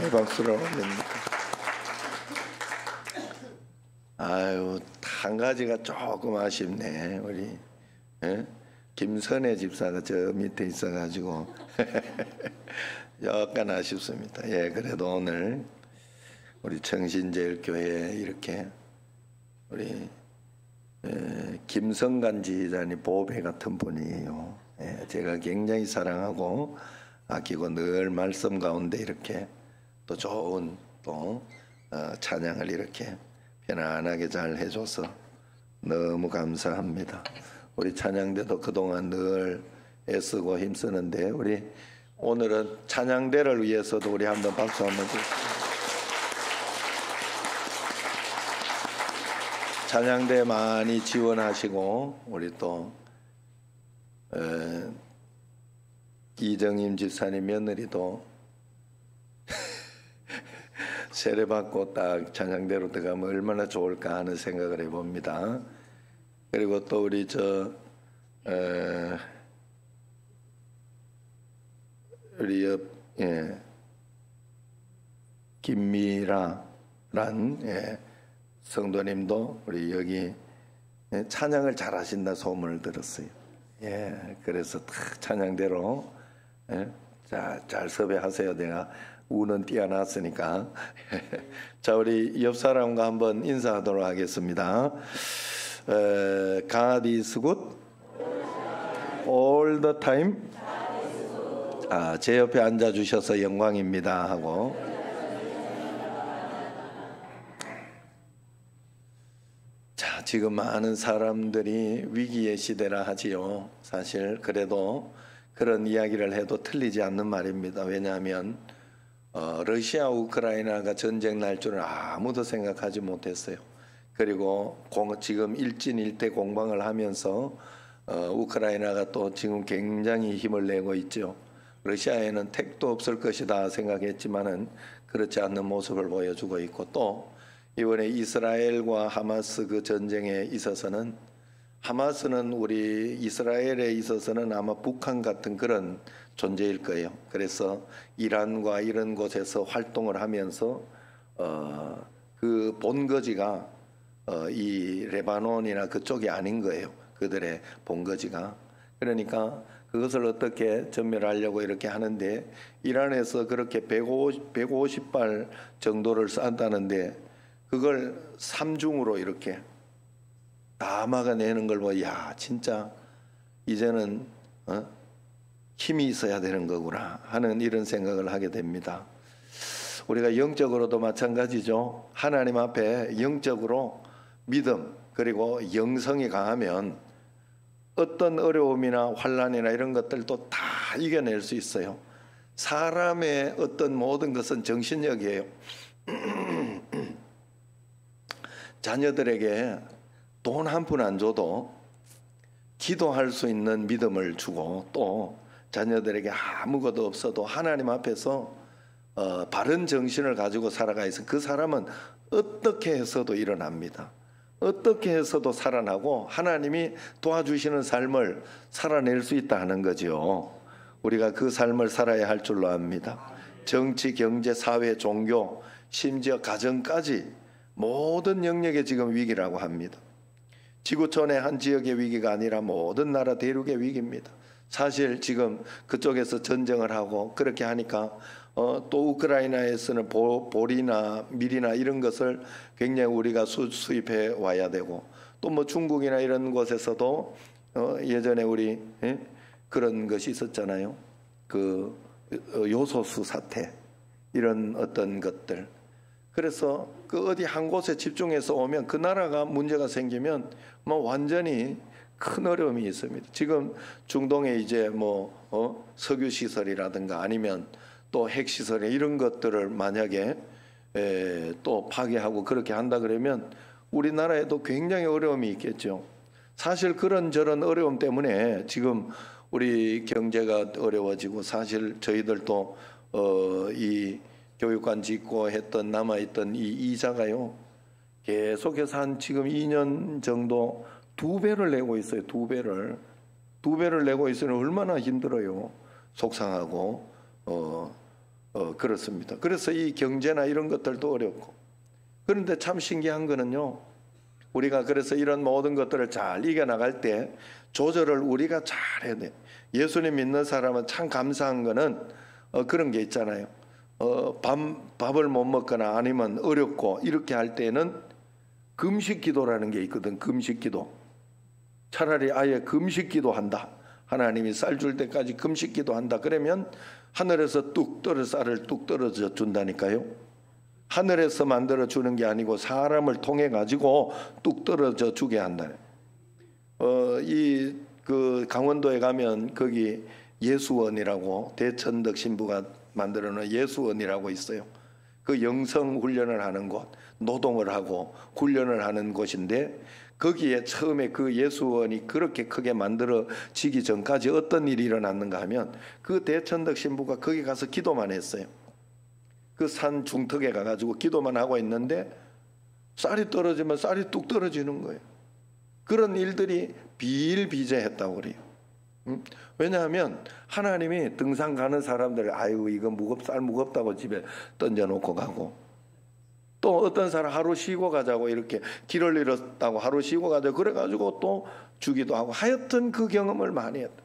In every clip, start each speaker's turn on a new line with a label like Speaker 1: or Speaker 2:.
Speaker 1: 찬양의 박수를 올립니다. 아유, 한 가지가 조금 아쉽네. 우리 김선혜 집사가 저 밑에 있어가지고 약간 아쉽습니다. 예, 그래도 오늘 우리 청신제일교회에 이렇게 우리 김성간 지휘자님 보배 같은 분이에요. 예, 제가 굉장히 사랑하고 아끼고 늘 말씀 가운데 이렇게 또 좋은 또 찬양을 이렇게 편안하게 잘 해줘서 너무 감사합니다. 우리 찬양대도 그동안 늘 애쓰고 힘쓰는데 우리 오늘은 찬양대를 위해서도 우리 한번 박수 한번 주세요. 찬양대 많이 지원하시고 우리 또 이정임 집사님 며느리도 세례받고 딱 찬양대로 들어가면 얼마나 좋을까 하는 생각을 해봅니다. 그리고 또 우리 우리 옆 김미라란 성도님도 우리 여기 찬양을 잘하신다 소문을 들었어요. 예, 그래서 딱 찬양대로 잘 섭외하세요. 내가 우는 뛰어났으니까. 자, 우리 옆 사람과 한번 인사하도록 하겠습니다. God is good all the time. 제 옆에 앉아주셔서 영광입니다 하고. 자, 지금 많은 사람들이 위기의 시대라 하지요. 사실 그래도 그런 이야기를 해도 틀리지 않는 말입니다. 왜냐하면 러시아 우크라이나가 전쟁 날 줄은 아무도 생각하지 못했어요. 그리고 지금 일진일퇴 공방을 하면서 우크라이나가 또 지금 굉장히 힘을 내고 있죠. 러시아에는 택도 없을 것이다 생각했지만은 그렇지 않는 모습을 보여주고 있고, 또 이번에 이스라엘과 하마스 그 전쟁에 있어서는 하마스는 우리 이스라엘에 있어서는 아마 북한 같은 그런 존재일 거예요. 그래서 이란과 이런 곳에서 활동을 하면서 그 본거지가 이 레바논이나 그쪽이 아닌 거예요. 그들의 본거지가. 그러니까 그것을 어떻게 전멸하려고 이렇게 하는데, 이란에서 그렇게 150발 정도를 쐈다는데 그걸 3중으로 이렇게 다 막아내는 걸 보고, 야, 진짜 이제는 힘이 있어야 되는 거구나 하는 이런 생각을 하게 됩니다. 우리가 영적으로도 마찬가지죠. 하나님 앞에 영적으로 믿음 그리고 영성이 강하면 어떤 어려움이나 환난이나 이런 것들도 다 이겨낼 수 있어요. 사람의 어떤 모든 것은 정신력이에요. 자녀들에게 돈 한 푼 안 줘도 기도할 수 있는 믿음을 주고, 또 자녀들에게 아무것도 없어도 하나님 앞에서 바른 정신을 가지고 살아가 있어 그 사람은 어떻게 해서도 일어납니다. 어떻게 해서도 살아나고 하나님이 도와주시는 삶을 살아낼 수 있다 하는 거죠. 우리가 그 삶을 살아야 할 줄로 압니다. 정치, 경제, 사회, 종교, 심지어 가정까지 모든 영역에 지금 위기라고 합니다. 지구촌의 한 지역의 위기가 아니라 모든 나라 대륙의 위기입니다. 사실 지금 그쪽에서 전쟁을 하고 그렇게 하니까 또 우크라이나에서는 보리나 밀이나 이런 것을 굉장히 우리가 수입해 와야 되고, 또 뭐 중국이나 이런 곳에서도 예전에 우리 그런 것이 있었잖아요. 그 요소수 사태 이런 어떤 것들. 그래서 그 어디 한 곳에 집중해서 오면 그 나라가 문제가 생기면 뭐 완전히 큰 어려움이 있습니다. 지금 중동에 이제 뭐 석유 시설이라든가 아니면 또 핵시설 이런 것들을 만약에 또 파괴하고 그렇게 한다 그러면 우리나라에도 굉장히 어려움이 있겠죠. 사실 그런저런 어려움 때문에 지금 우리 경제가 어려워지고, 사실 저희들도 이 교육관 짓고 했던 남아있던 이 이자가요 계속해서 한 지금 2년 정도 2배를 내고 있어요. 2배를 내고 있으니 얼마나 힘들어요. 속상하고 그렇습니다. 그래서 이 경제나 이런 것들도 어렵고, 그런데 참 신기한 거는요, 우리가 그래서 이런 모든 것들을 잘 이겨나갈 때 조절을 우리가 잘 해야 돼. 예수님 믿는 사람은 참 감사한 거는 그런 게 있잖아요. 밥을 못 먹거나 아니면 어렵고 이렇게 할 때는 금식 기도라는 게 있거든. 금식 기도. 차라리 아예 금식 기도한다. 하나님이 쌀 줄 때까지 금식 기도한다. 그러면 하늘에서 뚝 떨어 쌀을 뚝 떨어져 준다니까요. 하늘에서 만들어 주는 게 아니고 사람을 통해 가지고 뚝 떨어져 주게 한다. 그 강원도에 가면 거기 예수원이라고 대천덕 신부가 만들어 놓은 예수원이라고 있어요. 그 영성 훈련을 하는 곳, 노동을 하고 훈련을 하는 곳인데, 거기에 처음에 그 예수원이 그렇게 크게 만들어지기 전까지 어떤 일이 일어났는가 하면, 그 대천덕 신부가 거기 가서 기도만 했어요. 그 산 중턱에 가가지고 기도만 하고 있는데 쌀이 떨어지면 쌀이 뚝 떨어지는 거예요. 그런 일들이 비일비재했다고 그래요. 왜냐하면 하나님이 등산 가는 사람들, 아이고 이거 쌀 무겁다고 집에 던져놓고 가고, 또 어떤 사람 하루 쉬고 가자고 이렇게 길을 잃었다고 하루 쉬고 가자고 그래가지고 또 주기도 하고, 하여튼 그 경험을 많이 했다.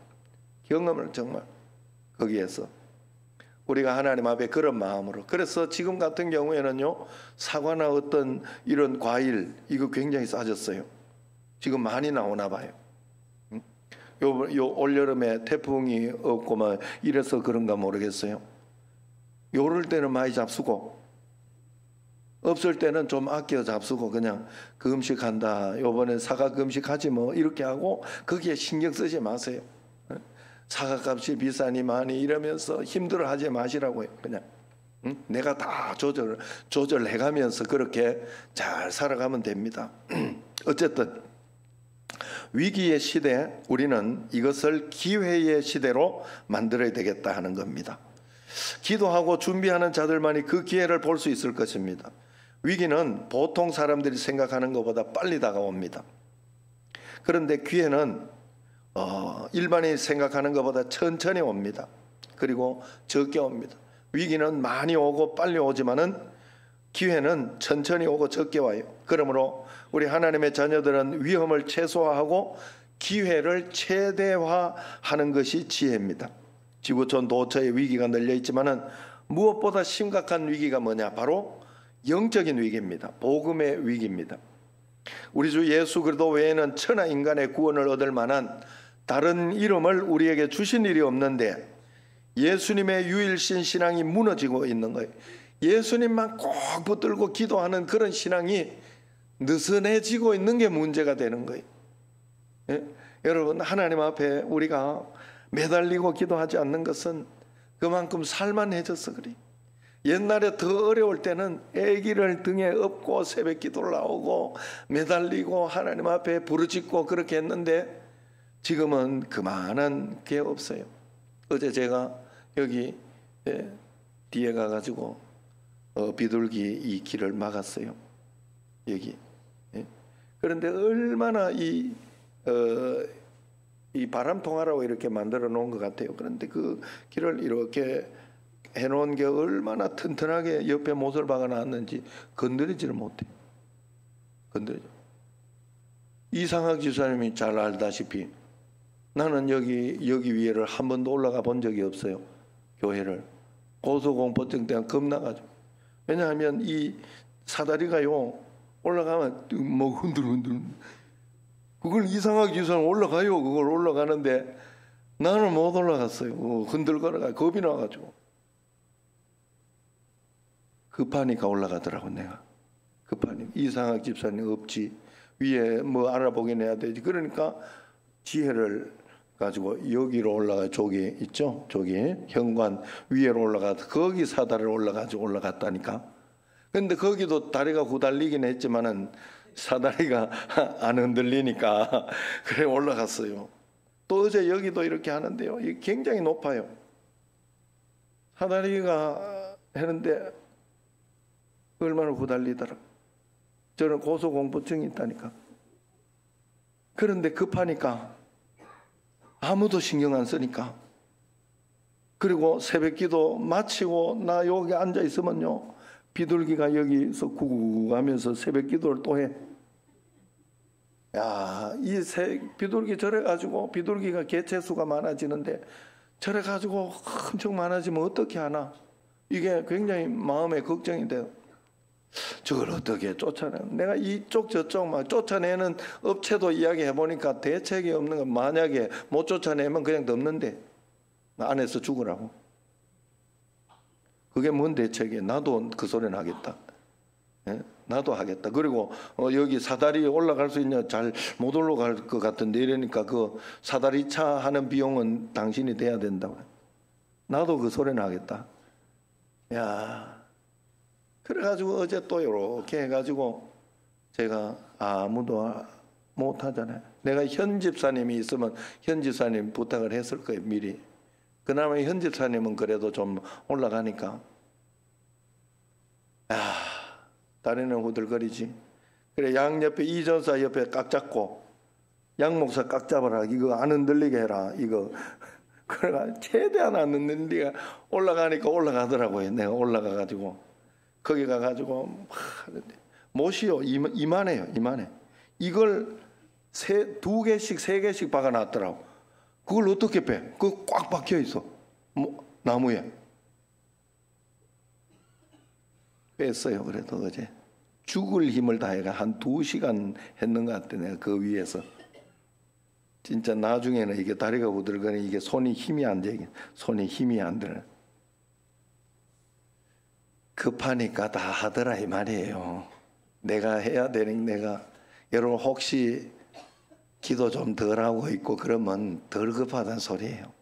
Speaker 1: 경험을 정말 거기에서 우리가 하나님 앞에 그런 마음으로. 그래서 지금 같은 경우에는요, 사과나 어떤 이런 과일 이거 굉장히 싸졌어요. 지금 많이 나오나 봐요. 요 올여름에 태풍이 없고 막 이래서 그런가 모르겠어요. 요럴 때는 많이 잡수고, 없을 때는 좀 아껴 잡수고 그냥 금식한다, 요번에 사과 금식하지 뭐 이렇게 하고 거기에 신경 쓰지 마세요. 사과값이 비싸니 많이 이러면서 힘들어하지 마시라고요. 그냥 내가 다 조절해가면서 그렇게 잘 살아가면 됩니다. 어쨌든 위기의 시대, 우리는 이것을 기회의 시대로 만들어야 되겠다 하는 겁니다. 기도하고 준비하는 자들만이 그 기회를 볼 수 있을 것입니다. 위기는 보통 사람들이 생각하는 것보다 빨리 다가옵니다. 그런데 기회는 일반인이 생각하는 것보다 천천히 옵니다. 그리고 적게 옵니다. 위기는 많이 오고 빨리 오지만은 기회는 천천히 오고 적게 와요. 그러므로 우리 하나님의 자녀들은 위험을 최소화하고 기회를 최대화하는 것이 지혜입니다. 지구촌 도처에 위기가 널려 있지만은 무엇보다 심각한 위기가 뭐냐? 바로 영적인 위기입니다. 복음의 위기입니다. 우리 주 예수 그리스도 외에는 천하 인간의 구원을 얻을 만한 다른 이름을 우리에게 주신 일이 없는데, 예수님의 유일신 신앙이 무너지고 있는 거예요. 예수님만 꼭 붙들고 기도하는 그런 신앙이 느슨해지고 있는 게 문제가 되는 거예요. 예? 여러분, 하나님 앞에 우리가 매달리고 기도하지 않는 것은 그만큼 살만해져서 그래요. 옛날에 더 어려울 때는 아기를 등에 업고 새벽 기도를 나오고 매달리고 하나님 앞에 부르짖고 그렇게 했는데, 지금은 그만한 게 없어요. 어제 제가 여기 뒤에 가가지고 비둘기 이 길을 막았어요. 여기. 그런데 얼마나 이 바람 통하라고 이렇게 만들어 놓은 것 같아요. 그런데 그 길을 이렇게 해놓은 게 얼마나 튼튼하게 옆에 못을 박아 놨는지 건드리지를 못해요. 건드리죠. 이상학 지사님이 잘 알다시피 나는 여기 위에를 한 번도 올라가 본 적이 없어요. 교회를. 고소공포증 때문에 겁나가지고. 왜냐하면 이 사다리가요, 올라가면 뭐 흔들흔들. 그걸 이상학 지사님 올라가요. 그걸 올라가는데 나는 못 올라갔어요. 흔들거려가 겁이 나가지고. 급하니까 올라가더라고. 내가 급하니까. 이상학 집사님 없지, 위에 뭐 알아보긴 해야 되지. 그러니까 지혜를 가지고 여기로 올라가, 저기 있죠, 저기 현관 위에로 올라가서 거기 사다리를 올라가지고 올라갔다니까. 근데 거기도 다리가 후달리긴 했지만은 사다리가 안 흔들리니까 그래 올라갔어요. 또 어제 여기도 이렇게 하는데요, 이게 굉장히 높아요. 사다리가 하는데 얼마나 후달리더라. 저는 고소공포증이 있다니까. 그런데 급하니까 아무도 신경 안 쓰니까 그리고 새벽기도 마치고 나 여기 앉아 있으면요, 비둘기가 여기서 구구구 하면서 새벽기도를 또 해. 야, 비둘기 저래 가지고 비둘기가 개체수가 많아지는데 저래 가지고 엄청 많아지면 어떻게 하나? 이게 굉장히 마음에 걱정이 돼요. 저걸 어떻게 쫓아내? 내가 이쪽 저쪽 막 쫓아내는 업체도 이야기해 보니까 대책이 없는 거. 만약에 못 쫓아내면 그냥 덮는데 안에서 죽으라고. 그게 뭔 대책이에요? 나도 그 소리는 하겠다. 예? 나도 하겠다. 그리고 여기 사다리 올라갈 수 있냐? 잘 못 올라갈 것 같은데 이러니까 그 사다리 차 하는 비용은 당신이 돼야 된다고. 나도 그 소리는 하겠다. 야, 그래가지고 어제 또 이렇게 해가지고 제가 아무도 못 하잖아요. 내가 현 집사님이 있으면 현 집사님 부탁을 했을 거예요, 미리. 그나마 현 집사님은 그래도 좀 올라가니까. 야, 다리는 후들거리지. 그래, 양 옆에 이전사 옆에 깍 잡고 양 목사 깍 잡아라. 이거 안 흔들리게 해라. 이거. 그래가 최대한 안 흔들리게 올라가니까 올라가더라고요. 내가 올라가가지고 거기 가가지고 못이요. 이만해요. 이만해. 이걸 두 개씩 세 개씩 박아놨더라고. 그걸 어떻게 빼? 그거 꽉 박혀 있어. 나무에. 뺐어요. 그래도 어제 죽을 힘을 다해가 한 2시간 했는 것 같아. 내가 그 위에서. 진짜 나중에는 이게 다리가 우들거니 이게 손이 힘이 안 돼. 손이 힘이 안 들어. 급하니까 다 하더라 이 말이에요. 내가 해야 되는 내가 여러분 혹시 기도 좀 덜 하고 있고 그러면 덜 급하다는 소리예요.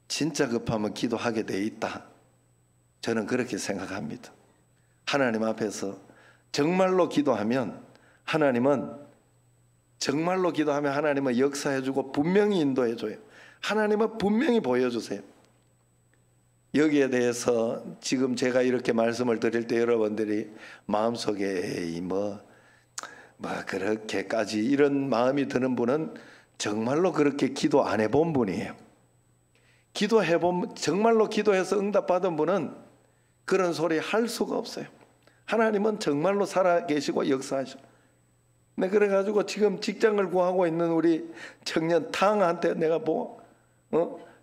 Speaker 1: 진짜 급하면 기도하게 돼 있다. 저는 그렇게 생각합니다. 하나님 앞에서 정말로 기도하면 하나님은 역사해주고 분명히 인도해줘요. 하나님은 분명히 보여주세요. 여기에 대해서 지금 제가 이렇게 말씀을 드릴 때 여러분들이 마음속에 그렇게까지 이런 마음이 드는 분은 정말로 그렇게 기도 안 해본 분이에요. 정말로 기도해서 응답받은 분은 그런 소리 할 수가 없어요. 하나님은 정말로 살아계시고 역사하셔. 네, 그래가지고 지금 직장을 구하고 있는 우리 청년 탕한테 내가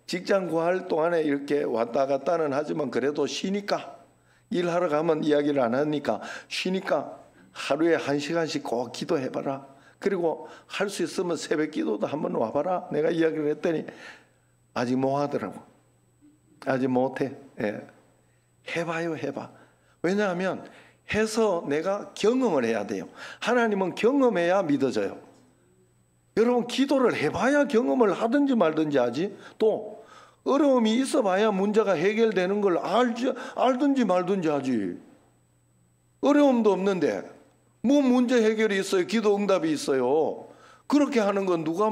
Speaker 1: 직장 구할 동안에 이렇게 왔다 갔다는 하지만 그래도 쉬니까 일하러 가면 이야기를 안 하니까 쉬니까 하루에 1시간씩 꼭 기도해봐라. 그리고 할 수 있으면 새벽 기도도 한번 와봐라. 내가 이야기를 했더니 아직 뭐 하더라고. 아직 못해. 예. 해봐요, 해봐. 왜냐하면 해서 내가 경험을 해야 돼요. 하나님은 경험해야 믿어져요. 여러분 기도를 해봐야 경험을 하든지 말든지 하지. 또 어려움이 있어봐야 문제가 해결되는 걸 알든지 말든지 하지. 어려움도 없는데 뭐 문제 해결이 있어요. 기도 응답이 있어요. 그렇게 하는 건 누가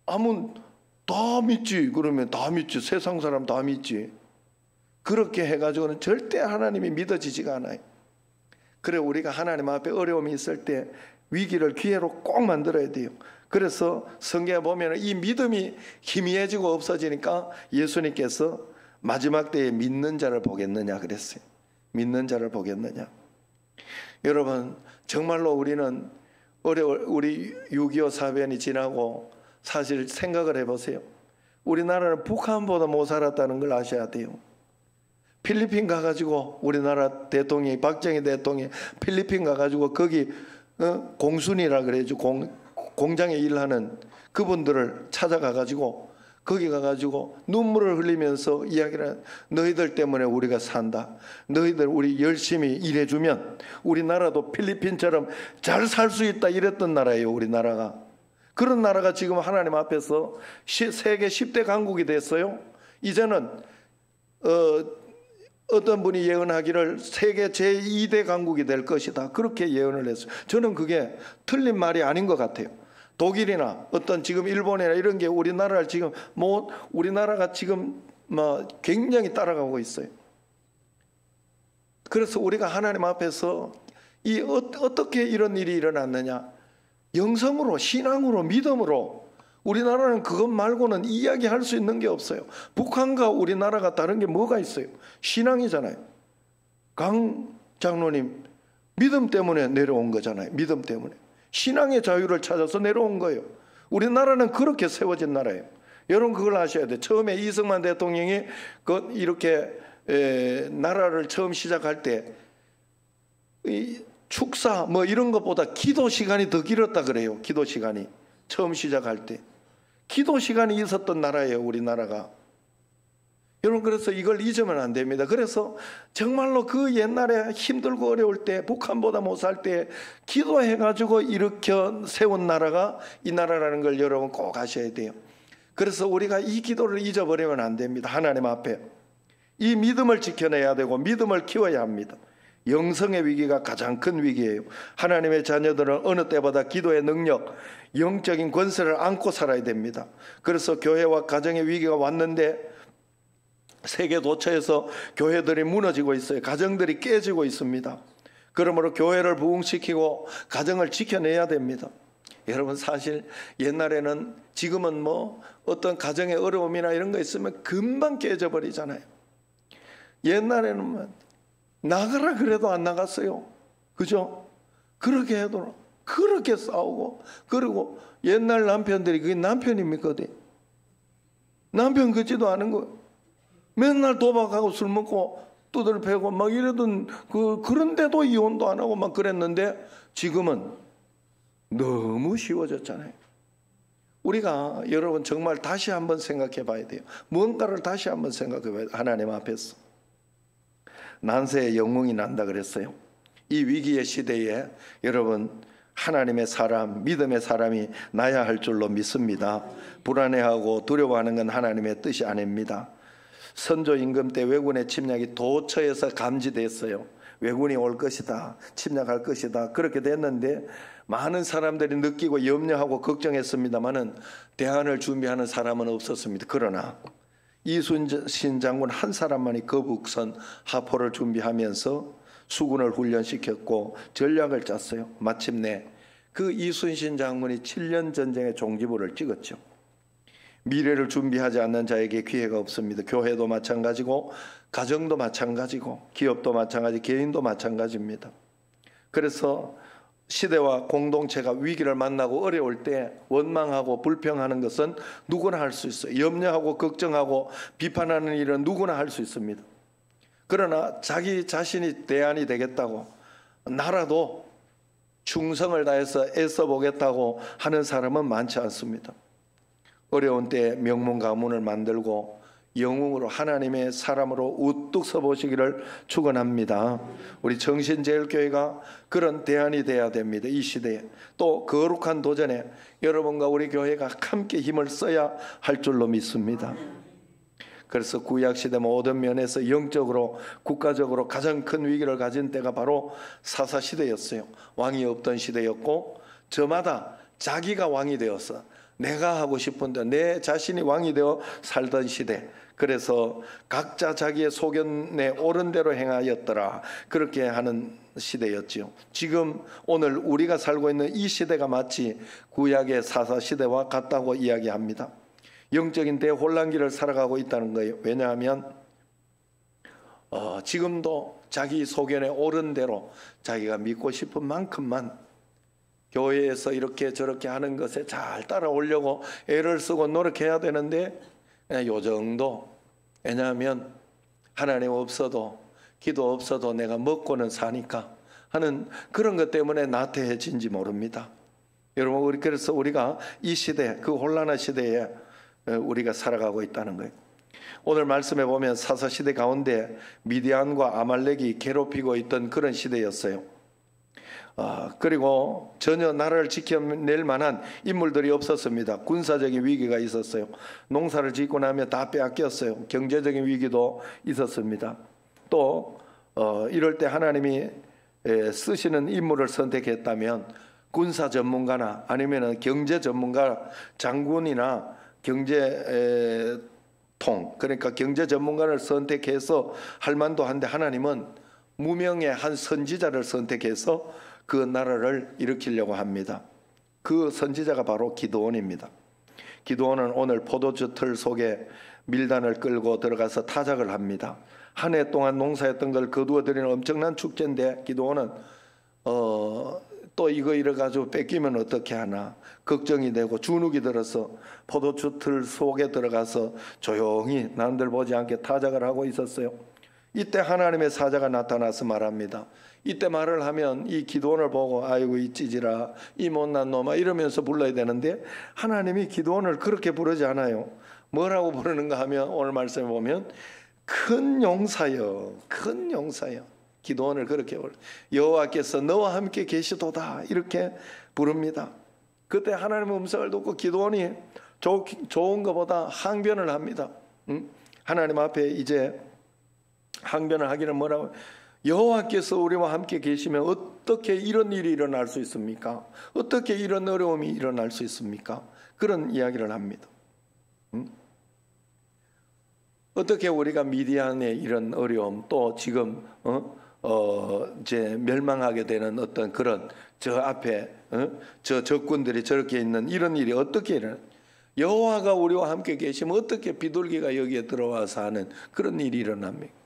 Speaker 1: 하면 다 믿지. 그러면 다 믿지. 세상 사람 다 믿지. 그렇게 해가지고는 절대 하나님이 믿어지지가 않아요. 그래 우리가 하나님 앞에 어려움이 있을 때 위기를 기회로 꼭 만들어야 돼요. 그래서 성경에 보면 이 믿음이 희미해지고 없어지니까 예수님께서 마지막 때에 믿는 자를 보겠느냐 그랬어요. 믿는 자를 보겠느냐. 여러분 정말로 우리는 우리 6.25 사변이 지나고 사실 생각을 해보세요. 우리나라는 북한보다 못 살았다는 걸 아셔야 돼요. 필리핀 가가지고 우리나라 대통령이 박정희 대통령이 필리핀 가가지고 거기 공순이라 그래야죠. 공장에 일하는 그분들을 찾아가가지고 거기 가가지고 눈물을 흘리면서 이야기를 하는 너희들 때문에 우리가 산다. 너희들 우리 열심히 일해주면 우리나라도 필리핀처럼 잘 살 수 있다 이랬던 나라예요. 우리나라가. 그런 나라가 지금 하나님 앞에서 세계 10대 강국이 됐어요. 이제는 어떤 분이 예언하기를 세계 제2대 강국이 될 것이다. 그렇게 예언을 했어요. 저는 그게 틀린 말이 아닌 것 같아요. 독일이나 어떤 지금 일본이나 이런 게 우리나라를 지금 우리나라가 지금 굉장히 따라가고 있어요. 그래서 우리가 하나님 앞에서 어떻게 이런 일이 일어났느냐? 영성으로, 신앙으로, 믿음으로 우리나라는 그것 말고는 이야기할 수 있는 게 없어요. 북한과 우리나라가 다른 게 뭐가 있어요? 신앙이잖아요. 강 장로님 믿음 때문에 내려온 거잖아요. 믿음 때문에. 신앙의 자유를 찾아서 내려온 거예요. 우리나라는 그렇게 세워진 나라예요. 여러분 그걸 아셔야 돼요. 처음에 이승만 대통령이 이렇게 나라를 처음 시작할 때 축사 뭐 이런 것보다 기도 시간이 더 길었다 그래요. 기도 시간이 처음 시작할 때 기도 시간이 있었던 나라예요. 우리나라가. 여러분 그래서 이걸 잊으면 안 됩니다. 그래서 정말로 그 옛날에 힘들고 어려울 때 북한보다 못 살 때 기도해가지고 일으켜 세운 나라가 이 나라라는 걸 여러분 꼭 아셔야 돼요. 그래서 우리가 이 기도를 잊어버리면 안 됩니다. 하나님 앞에 이 믿음을 지켜내야 되고 믿음을 키워야 합니다. 영성의 위기가 가장 큰 위기예요. 하나님의 자녀들은 어느 때보다 기도의 능력, 영적인 권세를 안고 살아야 됩니다. 그래서 교회와 가정의 위기가 왔는데 세계 도처에서 교회들이 무너지고 있어요. 가정들이 깨지고 있습니다. 그러므로 교회를 부흥시키고 가정을 지켜내야 됩니다. 여러분 사실 옛날에는 지금은 뭐 어떤 가정의 어려움이나 이런 거 있으면 금방 깨져버리잖아요. 옛날에는 나가라 그래도 안 나갔어요. 그죠? 그렇게 해도 그렇게 싸우고 그리고 옛날 남편들이 그게 남편입니까? 남편 같지도 않은 거예요. 맨날 도박하고 술 먹고 두들패고 막 이러던 그런데도 이혼도 안 하고 막 그랬는데 지금은 너무 쉬워졌잖아요. 우리가 여러분 정말 다시 한번 생각해 봐야 돼요. 무언가를 다시 한번 생각해 봐야 돼요. 하나님 앞에서 난세의 영웅이 난다 그랬어요. 이 위기의 시대에 여러분 하나님의 사람, 믿음의 사람이 나야 할 줄로 믿습니다. 불안해하고 두려워하는 건 하나님의 뜻이 아닙니다. 선조 임금 때 왜군의 침략이 도처에서 감지됐어요. 왜군이 올 것이다, 침략할 것이다, 그렇게 됐는데 많은 사람들이 느끼고 염려하고 걱정했습니다마는 대안을 준비하는 사람은 없었습니다. 그러나 이순신 장군 한 사람만이 거북선 하포를 준비하면서 수군을 훈련시켰고 전략을 짰어요. 마침내 그 이순신 장군이 7년 전쟁의 종지부를 찍었죠. 미래를 준비하지 않는 자에게 기회가 없습니다. 교회도 마찬가지고 가정도 마찬가지고 기업도 마찬가지, 개인도 마찬가지입니다. 그래서 시대와 공동체가 위기를 만나고 어려울 때 원망하고 불평하는 것은 누구나 할 수 있어요. 염려하고 걱정하고 비판하는 일은 누구나 할 수 있습니다. 그러나 자기 자신이 대안이 되겠다고 나라도 충성을 다해서 애써 보겠다고 하는 사람은 많지 않습니다. 어려운 때에 명문 가문을 만들고 영웅으로 하나님의 사람으로 우뚝 서보시기를 축원합니다. 우리 정신제일교회가 그런 대안이 돼야 됩니다. 이 시대에 또 거룩한 도전에 여러분과 우리 교회가 함께 힘을 써야 할 줄로 믿습니다. 그래서 구약시대 모든 면에서 영적으로 국가적으로 가장 큰 위기를 가진 때가 바로 사사시대였어요. 왕이 없던 시대였고 저마다 자기가 왕이 되어서 내가 하고 싶은데 내 자신이 왕이 되어 살던 시대. 그래서 각자 자기의 소견에 옳은 대로 행하였더라, 그렇게 하는 시대였지요. 지금 오늘 우리가 살고 있는 이 시대가 마치 구약의 사사시대와 같다고 이야기합니다. 영적인 대혼란기를 살아가고 있다는 거예요. 왜냐하면 지금도 자기 소견에 옳은 대로 자기가 믿고 싶은 만큼만 교회에서 이렇게 저렇게 하는 것에 잘 따라오려고 애를 쓰고 노력해야 되는데 요 정도. 왜냐하면 하나님 없어도 기도 없어도 내가 먹고는 사니까 하는 그런 것 때문에 나태해진지 모릅니다. 여러분 그래서 우리가 이 시대, 그 혼란한 시대에 우리가 살아가고 있다는 거예요. 오늘 말씀에 보면 사사시대 가운데 미디안과 아말렉이 괴롭히고 있던 그런 시대였어요. 그리고 전혀 나라를 지켜낼 만한 인물들이 없었습니다. 군사적인 위기가 있었어요. 농사를 짓고 나면 다 빼앗겼어요. 경제적인 위기도 있었습니다. 또 이럴 때 하나님이 쓰시는 인물을 선택했다면 군사 전문가나 아니면 경제 전문가, 장군이나 경제통, 그러니까 경제 전문가를 선택해서 할 만도 한데 하나님은 무명의 한 선지자를 선택해서 그 나라를 일으키려고 합니다. 그 선지자가 바로 기드온입니다. 기드온은 오늘 포도주 틀 속에 밀단을 끌고 들어가서 타작을 합니다. 한 해 동안 농사했던 걸 거두어들이는 엄청난 축제인데 기드온은 또 이거 이래가지고 뺏기면 어떻게 하나 걱정이 되고 주눅이 들어서 포도주 틀 속에 들어가서 조용히 남들 보지 않게 타작을 하고 있었어요. 이때 하나님의 사자가 나타나서 말합니다. 이때 말을 하면 이 기드온을 보고 아이고 이 찌질아 이 못난 놈아 이러면서 불러야 되는데 하나님이 기드온을 그렇게 부르지 않아요. 뭐라고 부르는가 하면 오늘 말씀에 보면 큰 용사여, 큰 용사여. 기드온을 그렇게 부르. 여호와께서 너와 함께 계시도다 이렇게 부릅니다. 그때 하나님의 음성을 듣고 기드온이 좋은 것보다 항변을 합니다. 하나님 앞에 이제 항변을 하기는 뭐라고? 여호와께서 우리와 함께 계시면 어떻게 이런 일이 일어날 수 있습니까? 어떻게 이런 어려움이 일어날 수 있습니까? 그런 이야기를 합니다. 어떻게 우리가 미디안의 이런 어려움 또 지금 이제 멸망하게 되는 어떤 그런 저 앞에 저 적군들이 저렇게 있는 이런 일이 어떻게 일어나? 여호와가 우리와 함께 계시면 어떻게 비둘기가 여기에 들어와서 하는 그런 일이 일어납니까?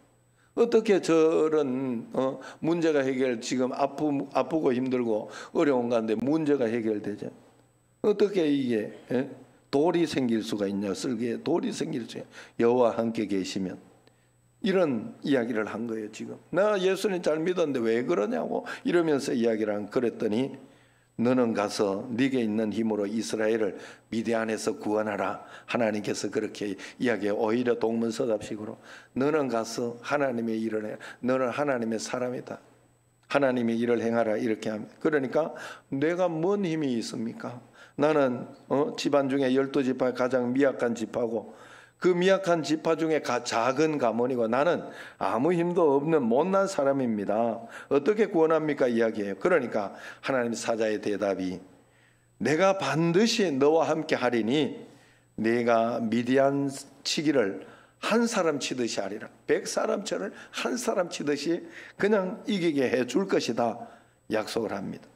Speaker 1: 어떻게 저런 문제가 지금 아프고 힘들고 어려운 가운데 문제가 해결되죠? 어떻게 이게 돌이 생길 수가 있냐? 쓸개에 돌이 생길 수 있냐? 여호와 함께 계시면 이런 이야기를 한 거예요. 지금 나 예수님 잘 믿었는데 왜 그러냐고 이러면서 이야기를 그랬더니 너는 가서 네게 있는 힘으로 이스라엘을 미디안에서 구원하라. 하나님께서 그렇게 이야기해. 오히려 동문서답식으로 너는 가서 하나님의 일을 해. 너는 하나님의 사람이다. 하나님의 일을 행하라 이렇게 합니다. 그러니까 내가 뭔 힘이 있습니까? 나는 집안 중에 12지파 가장 미약한 지파고 그 미약한 지파 중에 작은 가문이고 나는 아무 힘도 없는 못난 사람입니다. 어떻게 구원합니까? 이야기해요. 그러니까 하나님 사자의 대답이 내가 반드시 너와 함께 하리니 내가 미디안 치기를 한 사람 치듯이 하리라. 100사람처럼 한 사람 치듯이 그냥 이기게 해줄 것이다 약속을 합니다.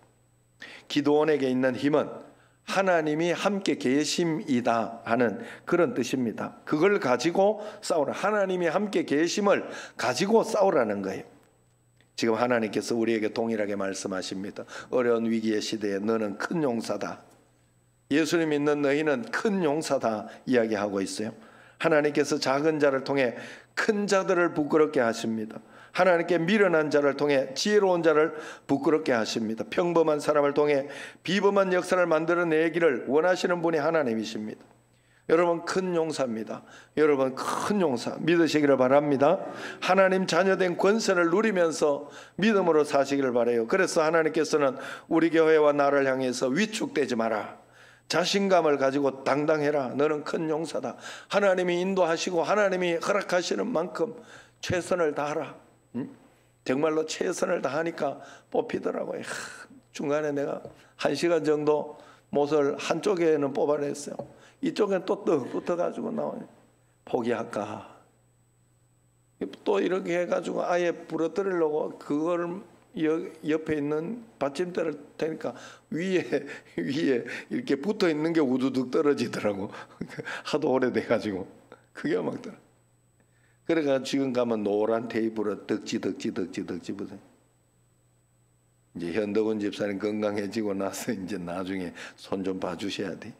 Speaker 1: 기드온에게 있는 힘은 하나님이 함께 계심이다 하는 그런 뜻입니다. 그걸 가지고 싸우라. 하나님이 함께 계심을 가지고 싸우라는 거예요. 지금 하나님께서 우리에게 동일하게 말씀하십니다. 어려운 위기의 시대에 너는 큰 용사다. 예수님 믿는 너희는 큰 용사다 이야기하고 있어요. 하나님께서 작은 자를 통해 큰 자들을 부끄럽게 하십니다. 하나님께 미련한 자를 통해 지혜로운 자를 부끄럽게 하십니다. 평범한 사람을 통해 비범한 역사를 만들어내기를 원하시는 분이 하나님이십니다. 여러분 큰 용사입니다. 여러분 큰 용사 믿으시기를 바랍니다. 하나님 자녀된 권세를 누리면서 믿음으로 사시기를 바라요. 그래서 하나님께서는 우리 교회와 나를 향해서 위축되지 마라. 자신감을 가지고 당당해라. 너는 큰 용사다. 하나님이 인도하시고 하나님이 허락하시는 만큼 최선을 다하라. 정말로 최선을 다하니까 뽑히더라고요. 중간에 내가 1시간 정도 못을 한쪽에는 뽑아냈어요. 이쪽엔 또 붙어가지고 나오네. 포기할까? 또 이렇게 해가지고 아예 부러뜨리려고 그걸 옆에 있는 받침대를 대니까 위에 이렇게 붙어 있는 게 우두둑 떨어지더라고. 하도 오래돼가지고 그게 막 떨어. 그래가 지금 가면 노란 테이프로 덕지 붙어. 이제 현덕원 집사님 건강해지고 나서 이제 나중에 손 좀 봐주셔야 돼.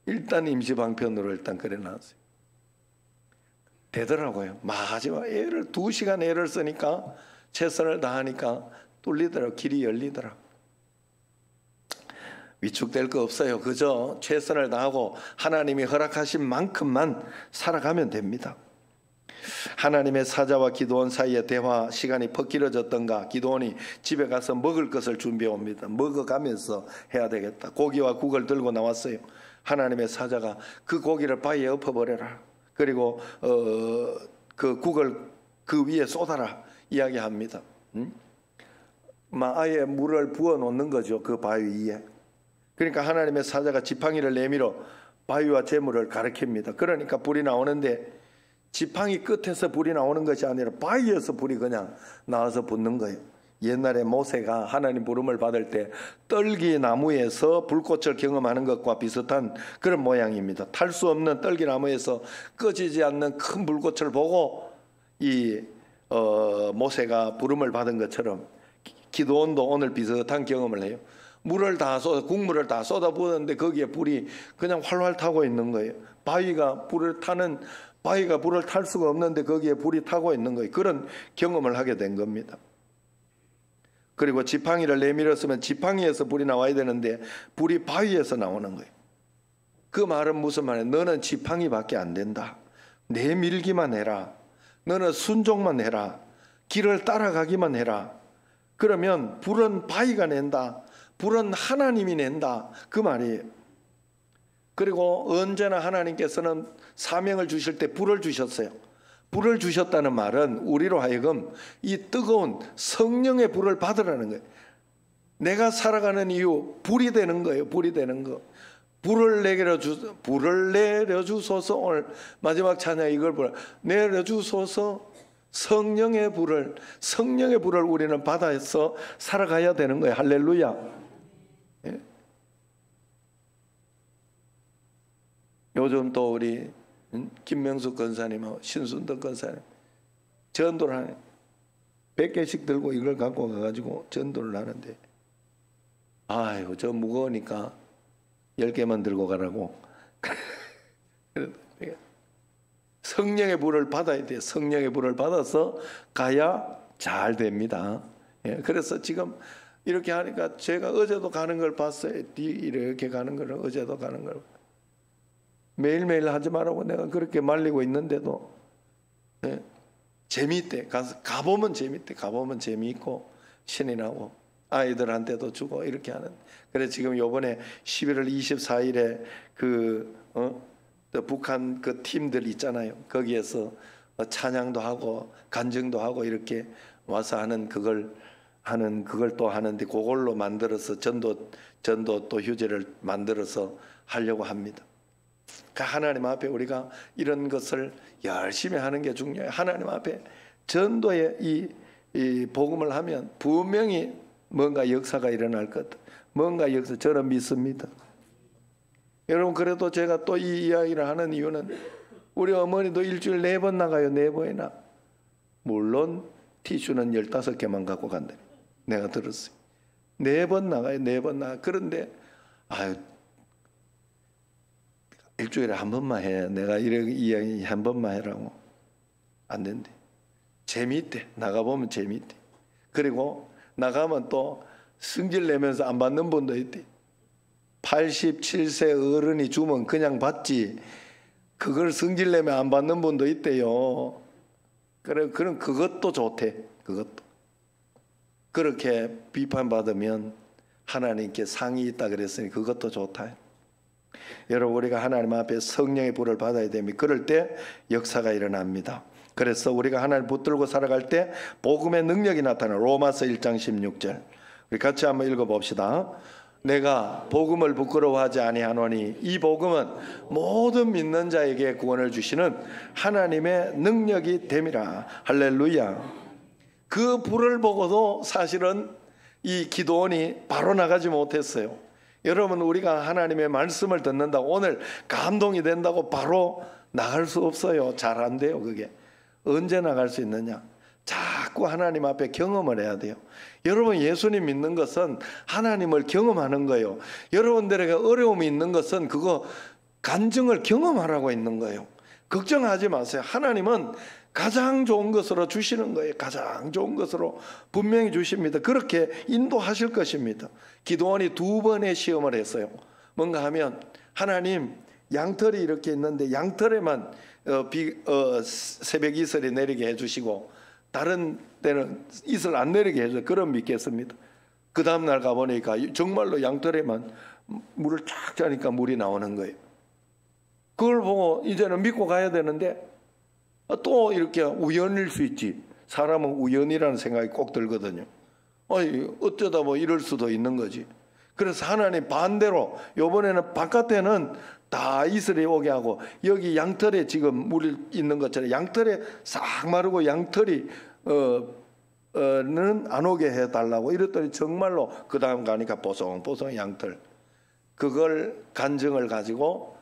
Speaker 1: 일단 임시방편으로 일단 그래 놨어요. 되더라고요. 마지막 2시간 애를 쓰니까 최선을 다하니까 뚫리더라고. 길이 열리더라고. 위축될 거 없어요. 그저 최선을 다하고 하나님이 허락하신 만큼만 살아가면 됩니다. 하나님의 사자와 기드온 사이의 대화 시간이 퍽 길어졌던가 기드온이 집에 가서 먹을 것을 준비해 옵니다. 먹어가면서 해야 되겠다. 고기와 국을 들고 나왔어요. 하나님의 사자가 그 고기를 바위에 엎어버려라. 그리고 그 국을 그 위에 쏟아라 이야기합니다. 아예 물을 부어 놓는 거죠. 그 바위 위에. 그러니까 하나님의 사자가 지팡이를 내밀어 바위와 재물을 가리킵니다. 그러니까 불이 나오는데 지팡이 끝에서 불이 나오는 것이 아니라 바위에서 불이 그냥 나와서 붙는 거예요. 옛날에 모세가 하나님 부름을 받을 때 떨기 나무에서 불꽃을 경험하는 것과 비슷한 그런 모양입니다. 탈 수 없는 떨기 나무에서 꺼지지 않는 큰 불꽃을 보고 이 모세가 부름을 받은 것처럼 기도원도 오늘 비슷한 경험을 해요. 물을 다 쏟아, 국물을 다 쏟아부었는데 거기에 불이 그냥 활활 타고 있는 거예요. 바위가 불을 탈 수가 없는데 거기에 불이 타고 있는 거예요. 그런 경험을 하게 된 겁니다. 그리고 지팡이를 내밀었으면 지팡이에서 불이 나와야 되는데 불이 바위에서 나오는 거예요. 그 말은 무슨 말이에요? 너는 지팡이밖에 안 된다. 내밀기만 해라. 너는 순종만 해라. 길을 따라가기만 해라. 그러면 불은 바위가 낸다. 불은 하나님이 낸다. 그 말이에요. 그리고 언제나 하나님께서는 사명을 주실 때 불을 주셨어요. 불을 주셨다는 말은 우리로 하여금 이 뜨거운 성령의 불을 받으라는 거예요. 내가 살아가는 이유 불이 되는 거예요. 불이 되는 거. 불을 내려주소서. 오늘 마지막 찬양 이걸 내려주소서. 성령의 불을 우리는 받아서 살아가야 되는 거예요. 할렐루야. 예? 요즘 또 우리 김명숙 권사님하고 신순덕 권사님 전도를 하네. 100개씩 들고 이걸 갖고 가가지고 전도를 하는데, 아이고 저 무거우니까 10개만 들고 가라고. 성령의 불을 받아야 돼요. 성령의 불을 받아서 가야 잘 됩니다. 예, 그래서 지금 이렇게 하니까 제가 어제도 가는 걸 봤어요. 이렇게 가는 걸 어제도 가는 걸. 매일매일 하지 말라고 내가 그렇게 말리고 있는데도 예, 재미있대. 가보면 재미있대. 가보면 재미있고 신이 나고 아이들한테도 주고 이렇게 하는. 그래서 지금 요번에 11월 24일에 또 북한 그 팀들 있잖아요. 거기에서 찬양도 하고 간증도 하고 이렇게 와서 하는 그걸 또 하는데 그걸로 만들어서 전도 또 휴재를 만들어서 하려고 합니다. 그러니까 하나님 앞에 우리가 이런 것을 열심히 하는 게 중요해요. 하나님 앞에 전도의 이 복음을 하면 분명히 뭔가 역사가 일어날 것. 뭔가 역사 저는 믿습니다. 여러분 그래도 제가 또 이 이야기를 하는 이유는 우리 어머니도 일주일 4번 나가요. 4번이나. 물론 티슈는 15개만 갖고 간다. 내가 들었어요. 4번 나가요. 4번 나가. 그런데 아유 일주일에 한 번만 해. 내가 이렇게 이야기 한 번만 해라고. 안 된대. 재미있대. 나가보면 재미있대. 그리고 나가면 또 성질 내면서 안 받는 분도 있대. 87세 어른이 주면 그냥 받지 그걸 성질 내면 안 받는 분도 있대요. 그럼 그것도 좋대. 그것도 그렇게 비판받으면 하나님께 상이 있다 그랬으니 그것도 좋다. 여러분 우리가 하나님 앞에 성령의 불을 받아야 됩니다. 그럴 때 역사가 일어납니다. 그래서 우리가 하나님을 붙들고 살아갈 때 복음의 능력이 나타나. 로마서 1장 16절 우리 같이 한번 읽어봅시다. 내가 복음을 부끄러워하지 아니하노니 이 복음은 모든 믿는 자에게 구원을 주시는 하나님의 능력이 됨이라. 할렐루야. 그 불을 보고도 사실은 이 기도원이 바로 나가지 못했어요. 여러분 우리가 하나님의 말씀을 듣는다고 오늘 감동이 된다고 바로 나갈 수 없어요. 잘 안 돼요. 그게 언제 나갈 수 있느냐. 자꾸 하나님 앞에 경험을 해야 돼요. 여러분 예수님 믿는 것은 하나님을 경험하는 거예요. 여러분들에게 어려움이 있는 것은 그거 간증을 경험하라고 있는 거예요. 걱정하지 마세요. 하나님은 가장 좋은 것으로 주시는 거예요. 가장 좋은 것으로 분명히 주십니다. 그렇게 인도하실 것입니다. 기도원이 2번의 시험을 했어요. 뭔가 하면 하나님 양털이 이렇게 있는데 양털에만 새벽 이슬이 내리게 해주시고 다른 때는 이슬 안 내리게 해서 그럼 믿겠습니다. 그 다음날 가보니까 정말로 양털에만 물을 쫙 짜니까 물이 나오는 거예요. 그걸 보고 이제는 믿고 가야 되는데 또 이렇게 우연일 수 있지. 사람은 우연이라는 생각이 꼭 들거든요. 어쩌다 뭐 이럴 수도 있는 거지. 그래서 하나님 반대로 이번에는 바깥에는 다 이슬이 오게 하고 여기 양털에 지금 물이 있는 것처럼 양털에 싹 마르고 양털이 안 오게 해달라고 이랬더니 정말로 그 다음 가니까 뽀송뽀송 양털, 그걸 간증을 가지고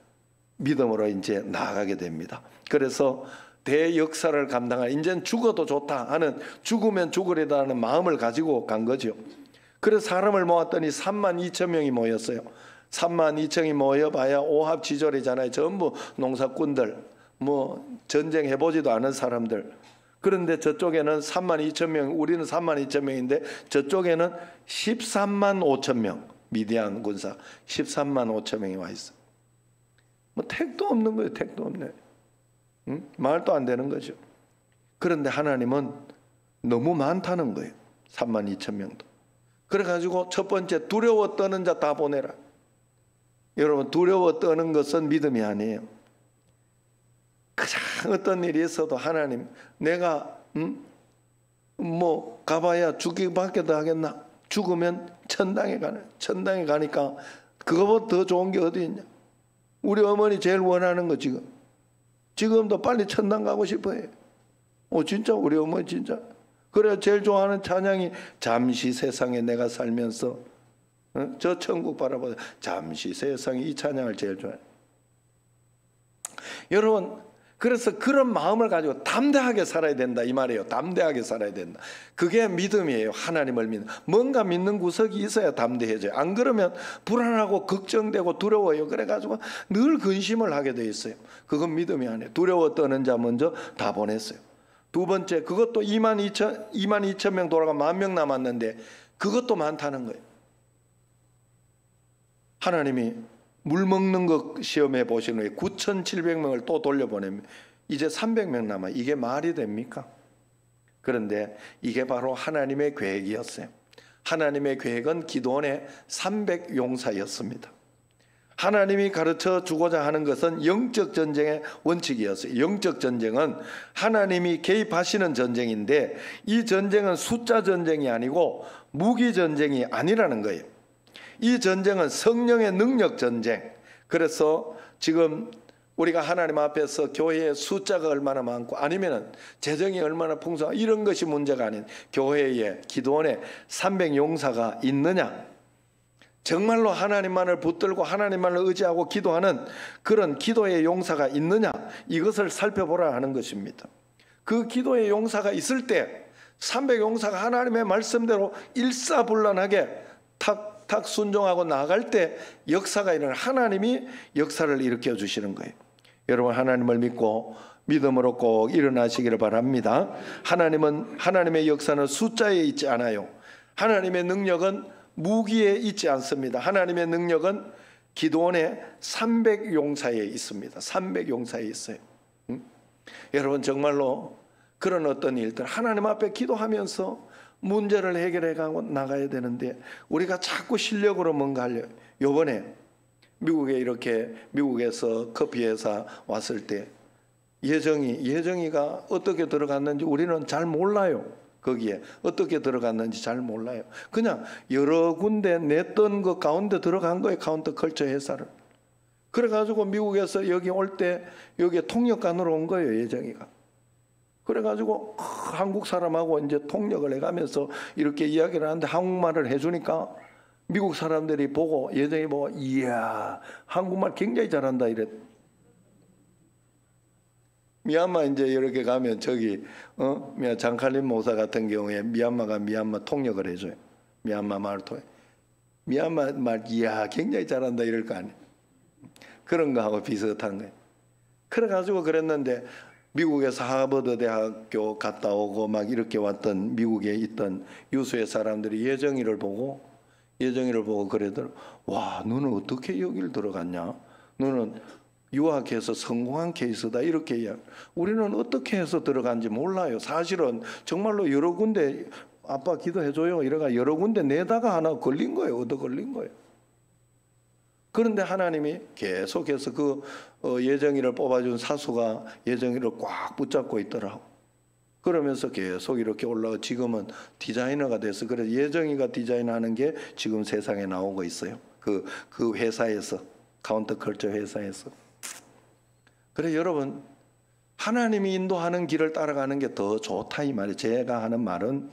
Speaker 1: 믿음으로 이제 나아가게 됩니다. 그래서 대역사를 감당할, 이제는 죽어도 좋다 하는, 죽으면 죽으리다는 마음을 가지고 간 거죠. 그래서 사람을 모았더니 32,000명이 모였어요. 32,000명이 모여봐야 오합지졸이잖아요. 전부 농사꾼들, 뭐 전쟁해보지도 않은 사람들. 그런데 저쪽에는 32,000명, 우리는 32,000명인데 저쪽에는 13만 5천 명, 미디안 군사 13만 5천 명이 와 있어. 뭐 택도 없는 거예요. 택도 없네. 응? 말도 안 되는 거죠. 그런데 하나님은 너무 많다는 거예요. 32,000명도. 그래가지고 첫 번째, 두려워 떠는 자 다 보내라. 여러분, 두려워 떠는 것은 믿음이 아니에요. 가장 어떤 일이 있어도 하나님, 내가 뭐 가봐야 죽기밖에 더 하겠나? 죽으면 천당에 가네. 천당에 가니까 그거보다 더 좋은 게 어디 있냐? 우리 어머니 제일 원하는 거 지금도 빨리 천당 가고 싶어요. 진짜 우리 어머니 진짜. 그래 제일 좋아하는 찬양이 잠시 세상에 내가 살면서 저 천국 바라보다 잠시 세상에, 이 찬양을 제일 좋아해요. 여러분, 그래서 그런 마음을 가지고 담대하게 살아야 된다 이 말이에요. 담대하게 살아야 된다. 그게 믿음이에요. 하나님을 믿는, 뭔가 믿는 구석이 있어야 담대해져요. 안 그러면 불안하고 걱정되고 두려워요. 그래가지고 늘 근심을 하게 돼 있어요. 그건 믿음이 아니에요. 두려워 떠는 자 먼저 다 보냈어요. 두 번째, 그것도 22,000 명 돌아가 10,000명 남았는데 그것도 많다는 거예요. 하나님이 물 먹는 거 시험해 보시는 후에 9,700명을 또 돌려보내면 이제 300명 남아. 이게 말이 됩니까? 그런데 이게 바로 하나님의 계획이었어요. 하나님의 계획은 기도원의 300용사였습니다. 하나님이 가르쳐 주고자 하는 것은 영적 전쟁의 원칙이었어요. 영적 전쟁은 하나님이 개입하시는 전쟁인데 이 전쟁은 숫자 전쟁이 아니고 무기 전쟁이 아니라는 거예요. 이 전쟁은 성령의 능력 전쟁. 그래서 지금 우리가 하나님 앞에서 교회의 숫자가 얼마나 많고 아니면 재정이 얼마나 풍성하고 이런 것이 문제가 아닌, 교회에 기도원에 300용사가 있느냐, 정말로 하나님만을 붙들고 하나님만을 의지하고 기도하는 그런 기도의 용사가 있느냐, 이것을 살펴보라 하는 것입니다. 그 기도의 용사가 있을 때 300용사가 하나님의 말씀대로 일사불란하게 탁 순종하고 나아갈 때 역사가 일어나, 하나님이 역사를 일으켜 주시는 거예요. 여러분, 하나님을 믿고 믿음으로 꼭 일어나시기를 바랍니다. 하나님의 역사는 숫자에 있지 않아요. 하나님의 능력은 무기에 있지 않습니다. 하나님의 능력은 기도원의 300용사에 있습니다. 300용사에 있어요. 여러분, 정말로 그런 어떤 일들 하나님 앞에 기도하면서 문제를 해결해 가고 나가야 되는데 우리가 자꾸 실력으로 뭔가 하려고. 요번에 미국에서 커피 회사 왔을 때 예정이가 어떻게 들어갔는지 우리는 잘 몰라요. 거기에 어떻게 들어갔는지 잘 몰라요. 그냥 여러 군데 냈던 것 가운데 들어간 거예요. 카운터 컬처 회사를. 그래가지고 미국에서 여기 올 때 여기에 통역관으로 온 거예요. 예정이가. 그래가지고 한국 사람하고 이제 통역을 해가면서 이렇게 이야기를 하는데 한국말을 해주니까 미국 사람들이 보고, 예정이 보고, 이야, 한국말 굉장히 잘한다 이랬. 미얀마 이제 이렇게 가면 저기 장칼린 목사 같은 경우에 미얀마 통역을 해줘요. 미얀마 말 통역. 미얀마 말, 이야, 굉장히 잘한다 이럴 거 아니에요. 그런 거하고 비슷한 거예요. 그래가지고 그랬는데 미국에서 하버드 대학교 갔다 오고 막 이렇게 왔던 미국에 있던 유수의 사람들이 예정이를 보고 그러더라고. 와, 너는 어떻게 여기를 들어갔냐? 너는 유학해서 성공한 케이스다 이렇게 이야기. 우리는 어떻게 해서 들어간지 몰라요. 사실은 정말로 여러 군데 아빠 기도해줘요 이래가 여러 군데 내다가 하나 걸린 거예요. 얻어 걸린 거예요. 그런데 하나님이 계속해서 그 예정이를 뽑아준 사수가 예정이를 꽉 붙잡고 있더라고. 그러면서 계속 이렇게 올라가 지금은 디자이너가 돼서, 그래서 예정이가 디자인하는 게 지금 세상에 나오고 있어요. 그 회사에서, 카운터 컬처 회사에서. 그래 여러분, 하나님이 인도하는 길을 따라가는 게 더 좋다 이 말이에요. 제가 하는 말은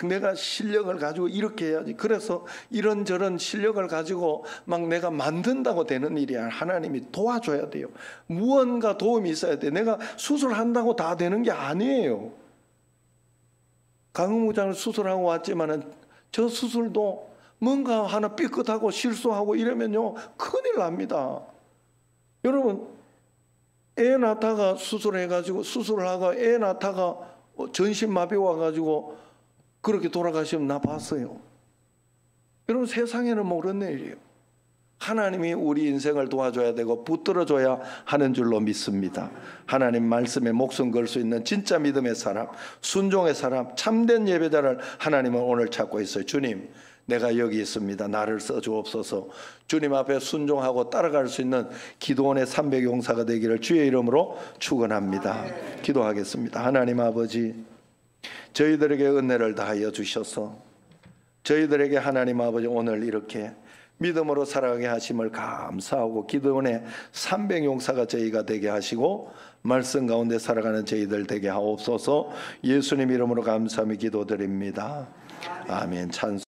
Speaker 1: 내가 실력을 가지고 이렇게 해야지. 그래서 이런저런 실력을 가지고 막 내가 만든다고 되는 일이 아니라 하나님이 도와줘야 돼요. 무언가 도움이 있어야 돼. 내가 수술한다고 다 되는 게 아니에요. 강은무장을 수술하고 왔지만은 저 수술도 뭔가 하나 삐끗하고 실수하고 이러면요 큰일 납니다. 여러분, 애 낳다가 수술해가지고 수술을 하고 애 낳다가 전신마비 와가지고 그렇게 돌아가시면 나 봤어요. 여러분, 세상에는 모르는 일이에요. 하나님이 우리 인생을 도와줘야 되고 붙들어줘야 하는 줄로 믿습니다. 하나님 말씀에 목숨 걸 수 있는 진짜 믿음의 사람, 순종의 사람, 참된 예배자를 하나님은 오늘 찾고 있어요. 주님, 내가 여기 있습니다. 나를 써주옵소서. 주님 앞에 순종하고 따라갈 수 있는 기도원의 300용사가 되기를 주의 이름으로 축원합니다. 기도하겠습니다. 하나님 아버지, 저희들에게 은혜를 다하여 주셔서 저희들에게 하나님 아버지 오늘 이렇게 믿음으로 살아가게 하심을 감사하고 기도원의 300용사가 저희가 되게 하시고 말씀 가운데 살아가는 저희들 되게 하옵소서. 예수님 이름으로 감사하며 기도드립니다. 아멘. 찬송.